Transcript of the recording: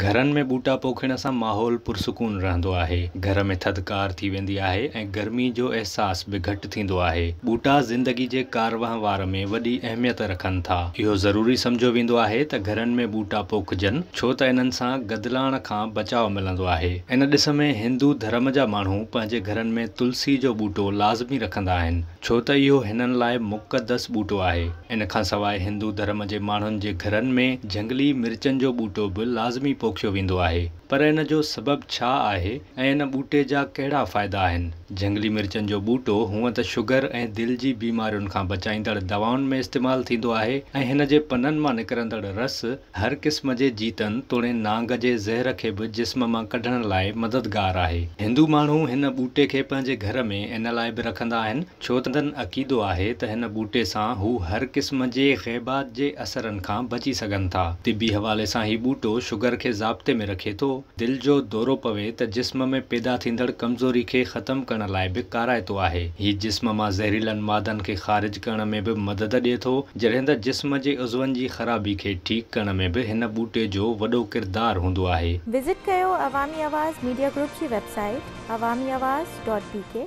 घरनि में बूटा पोखण सां माहौल पुरसुकून रहंदो आहे। घर में थधिकार थी वेंदी आहे ऐं गर्मी जो अहसास बि घटि थींदो आहे। बूटा ज़िंदगी जे कारवां वार में वॾी अहमियत रखनि था। इहो ज़रूरी सम्झो वेंदो आहे त घरनि में बूटा पोखजनि, छो त इन्हनि सां गदिलाइण खां बचाव मिलंदो आहे। इन ॾिस में हिंदू धर्म जा माण्हू पंहिंजे घरनि में तुलसी जो बूटो लाज़मी रखंदा आहिनि, छो त इहो हिननि लाइ मुक़दस बूटो आहे। इन खां सवाइ हिंदू धर्म जे माण्हुनि जे घरनि में जंगली मिर्चनि जो बूटो बि लाज़मी पोखियो वेंदो आहे। पर इन जो सबबु छा आहे ऐं इन बूटे जा कहिड़ा फ़ाइदा आहिनि? जंगली मिर्चनि जो बूटो हूअं त शुगर ऐं दिलि जी बीमारियुनि खां बचाईंदड़ दवाउनि में इस्तेमालु थींदो आहे ऐं हिन जे पननि मां निकिरंदड़ रस हर क़िस्म जे जीतनि तोड़े नांग जे ज़हर खे बि जिस्म मां कढण लाइ मददगार आहे। हिंदू माण्हू हिन बूटे खे पंहिंजे घर में इन लाइ बि रखंदा आहिनि छो त उन्हनि अक़ीदो आहे त हिन बूटे सां हू हर क़िस्म जे ग़ैबात जे असरनि खां बची सघनि था। तिबी हवाले सां ही बूटो शुगर खे ज़ाब्ते में रखे थो, दिल जो दौरो पवे त जिस्म में पैदा थींदड़ कमज़ोरी खे ख़त्म करण लाइ बि काराइतो आहे। हीउ जिस्म मां ज़हरीलनि मादनि खे ख़ारिज करण में बि मदद ॾिए थो, जॾहिं त जिस्म जे उज़वनि जी ख़राबी खे ठीकु करण में बि हिन बूटे जो वॾो किरदारु हूंदो आहे। विज़िट कयो अवामी आवाज़ मीडिया ग्रुप जी वेबसाइट awamiawaz.pk